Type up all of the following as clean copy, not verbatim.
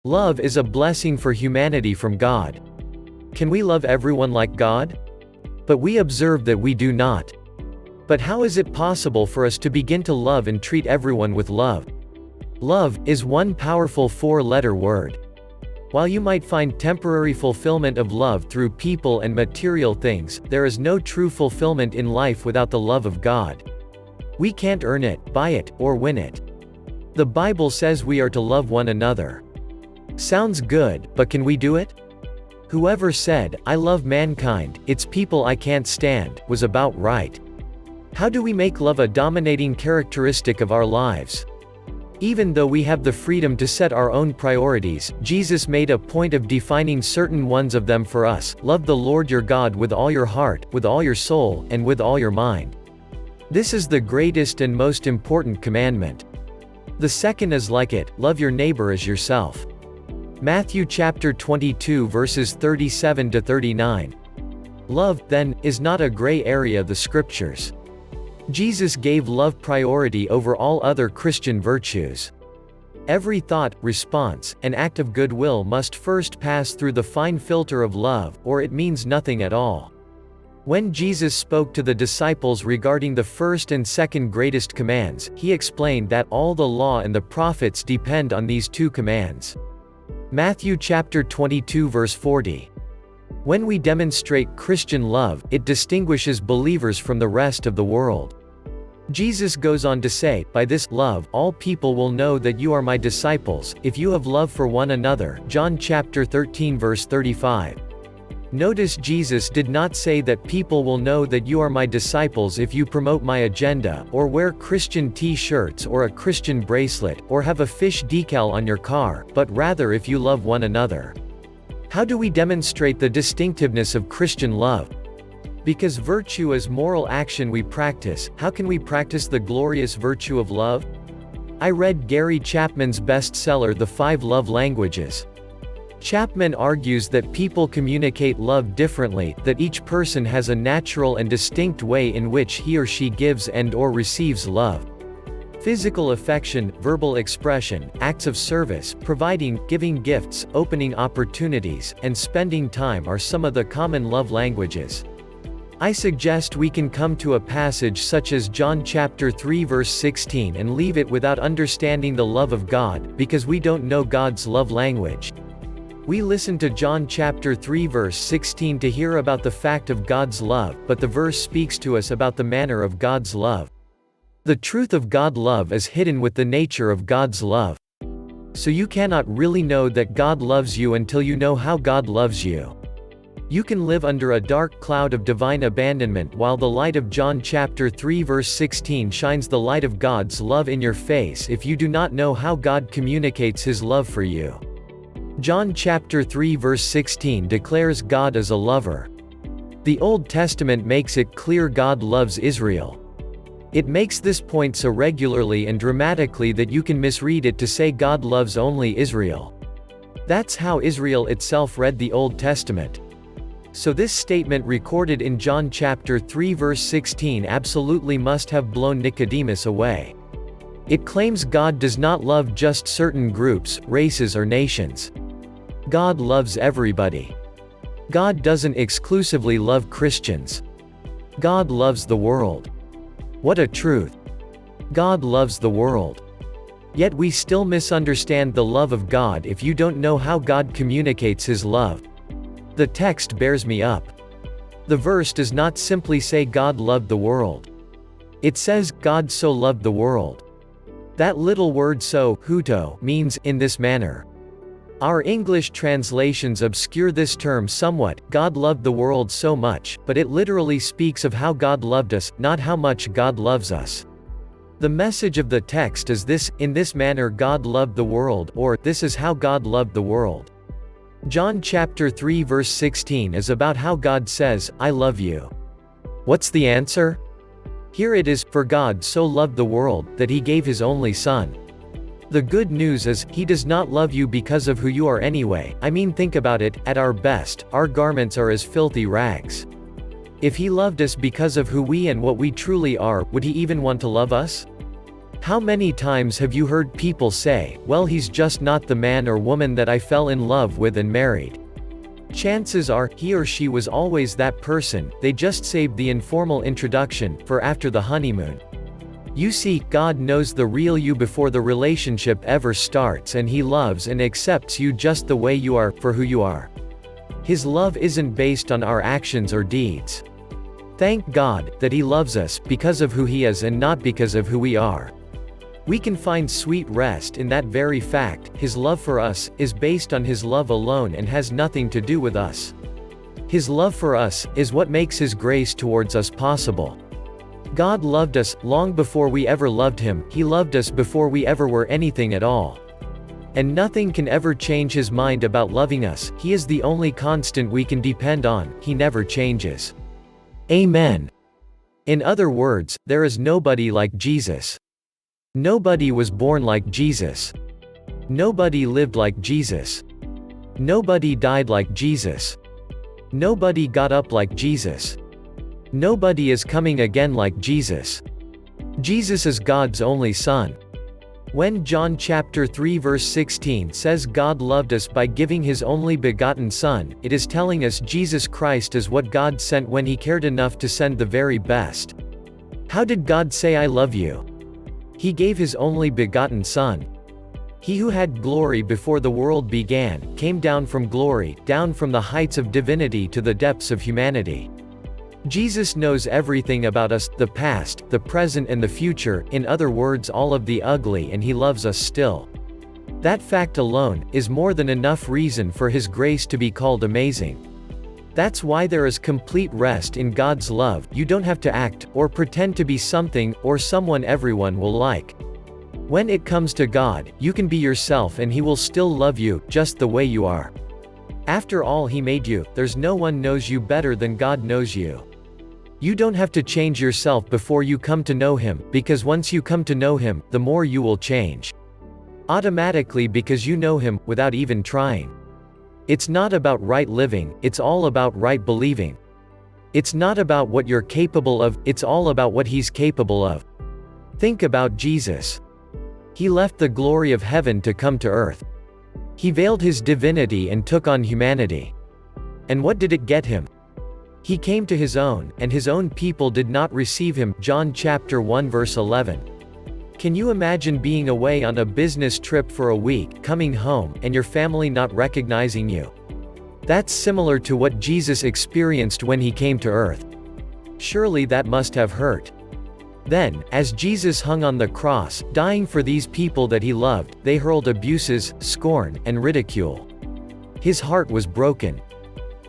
Love is a blessing for humanity from God. Can we love everyone like God? But we observe that we do not. But how is it possible for us to begin to love and treat everyone with love? Love is one powerful four-letter word. While you might find temporary fulfillment of love through people and material things, there is no true fulfillment in life without the love of God. We can't earn it, buy it, or win it. The Bible says we are to love one another. Sounds good, but can we do it? Whoever said, "I love mankind, it's people I can't stand," was about right. How do we make love a dominating characteristic of our lives? Even though we have the freedom to set our own priorities, Jesus made a point of defining certain ones of them for us. Love the Lord your God with all your heart, with all your soul, and with all your mind. This is the greatest and most important commandment. The second is like it, love your neighbor as yourself. Matthew chapter 22 verses 37 to 39. Love, then, is not a gray area of the scriptures. Jesus gave love priority over all other Christian virtues. Every thought, response, and act of goodwill must first pass through the fine filter of love, or it means nothing at all. When Jesus spoke to the disciples regarding the first and second greatest commands, he explained that all the law and the prophets depend on these two commands. Matthew chapter 22 verse 40. When we demonstrate Christian love, it distinguishes believers from the rest of the world. Jesus goes on to say, "By this love, all people will know that you are my disciples, if you have love for one another." John chapter 13 verse 35. Notice Jesus did not say that people will know that you are my disciples if you promote my agenda, or wear Christian t-shirts or a Christian bracelet, or have a fish decal on your car, but rather if you love one another. How do we demonstrate the distinctiveness of Christian love? Because virtue is moral action we practice, how can we practice the glorious virtue of love? I read Gary Chapman's bestseller The 5 Love Languages. Chapman argues that people communicate love differently, that each person has a natural and distinct way in which he or she gives and/or receives love. Physical affection, verbal expression, acts of service, providing, giving gifts, opening opportunities, and spending time are some of the common love languages. I suggest we can come to a passage such as John chapter 3 verse 16 and leave it without understanding the love of God, because we don't know God's love language. We listen to John chapter 3 verse 16 to hear about the fact of God's love, but the verse speaks to us about the manner of God's love. The truth of God's love is hidden with the nature of God's love. So you cannot really know that God loves you until you know how God loves you. You can live under a dark cloud of divine abandonment while the light of John chapter 3 verse 16 shines the light of God's love in your face if you do not know how God communicates his love for you. John chapter 3 verse 16 declares God as a lover. The Old Testament makes it clear God loves Israel. It makes this point so regularly and dramatically that you can misread it to say God loves only Israel. That's how Israel itself read the Old Testament. So this statement recorded in John chapter 3 verse 16 absolutely must have blown Nicodemus away. It claims God does not love just certain groups, races or nations. God loves everybody. God doesn't exclusively love Christians. God loves the world. What a truth. God loves the world. Yet we still misunderstand the love of God if you don't know how God communicates his love. The text bears me up. The verse does not simply say God loved the world. It says, God so loved the world. That little word so, huto, means, in this manner. Our English translations obscure this term somewhat. God loved the world so much, but it literally speaks of how God loved us, not how much God loves us. The message of the text is this: in this manner God loved the world, or this is how God loved the world. John chapter 3 verse 16 is about how God says, I love you. What's the answer? Here it is, for God so loved the world, that he gave his only Son. The good news is, he does not love you because of who you are anyway. I mean, think about it, at our best, our garments are as filthy rags. If he loved us because of who we and what we truly are, would he even want to love us? How many times have you heard people say, well, he's just not the man or woman that I fell in love with and married? Chances are, he or she was always that person, they just saved the informal introduction for after the honeymoon. You see, God knows the real you before the relationship ever starts, and He loves and accepts you just the way you are, for who you are. His love isn't based on our actions or deeds. Thank God that He loves us because of who He is and not because of who we are. We can find sweet rest in that very fact. His love for us is based on His love alone and has nothing to do with us. His love for us is what makes His grace towards us possible. God loved us long before we ever loved Him. He loved us before we ever were anything at all. And nothing can ever change His mind about loving us. He is the only constant we can depend on. He never changes. Amen. In other words, there is nobody like Jesus. Nobody was born like Jesus. Nobody lived like Jesus. Nobody died like Jesus. Nobody got up like Jesus. Nobody is coming again like Jesus. Jesus is God's only Son. When John chapter 3 verse 16 says God loved us by giving His only begotten Son, it is telling us Jesus Christ is what God sent when He cared enough to send the very best. How did God say I love you? He gave His only begotten Son. He who had glory before the world began, came down from glory, down from the heights of divinity to the depths of humanity. Jesus knows everything about us, the past, the present and the future, in other words all of the ugly, and He loves us still. That fact alone is more than enough reason for His grace to be called amazing. That's why there is complete rest in God's love. You don't have to act, or pretend to be something, or someone everyone will like. When it comes to God, you can be yourself and He will still love you, just the way you are. After all, He made you, there's no one knows you better than God knows you. You don't have to change yourself before you come to know Him, because once you come to know Him, the more you will change. Automatically, because you know Him, without even trying. It's not about right living, it's all about right believing. It's not about what you're capable of, it's all about what He's capable of. Think about Jesus. He left the glory of heaven to come to earth. He veiled His divinity and took on humanity. And what did it get Him? He came to His own, and His own people did not receive Him. John chapter 1 verse 11. Can you imagine being away on a business trip for a week, coming home, and your family not recognizing you? That's similar to what Jesus experienced when He came to earth. Surely that must have hurt. Then, as Jesus hung on the cross, dying for these people that He loved, they hurled abuses, scorn, and ridicule. His heart was broken.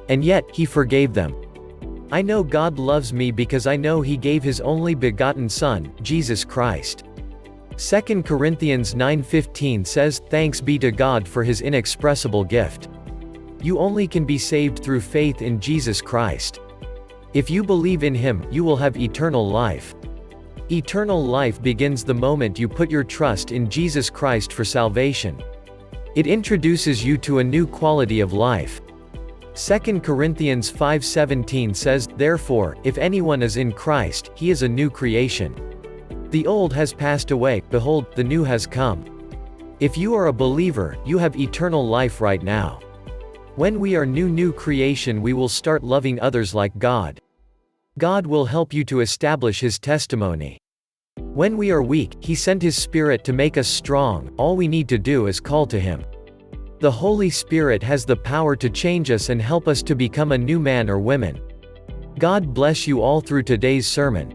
And yet, He forgave them. I know God loves me because I know He gave His only begotten Son, Jesus Christ. 2 Corinthians 9:15 says, "Thanks be to God for His inexpressible gift." You only can be saved through faith in Jesus Christ. If you believe in Him, you will have eternal life. Eternal life begins the moment you put your trust in Jesus Christ for salvation. It introduces you to a new quality of life. 2 Corinthians 5:17 says, "Therefore, if anyone is in Christ, he is a new creation. The old has passed away, behold, the new has come." If you are a believer, you have eternal life right now. When we are new creation, we will start loving others like God. God will help you to establish His testimony. When we are weak, He sent His Spirit to make us strong. All we need to do is call to Him. The Holy Spirit has the power to change us and help us to become a new man or woman. God bless you all through today's sermon.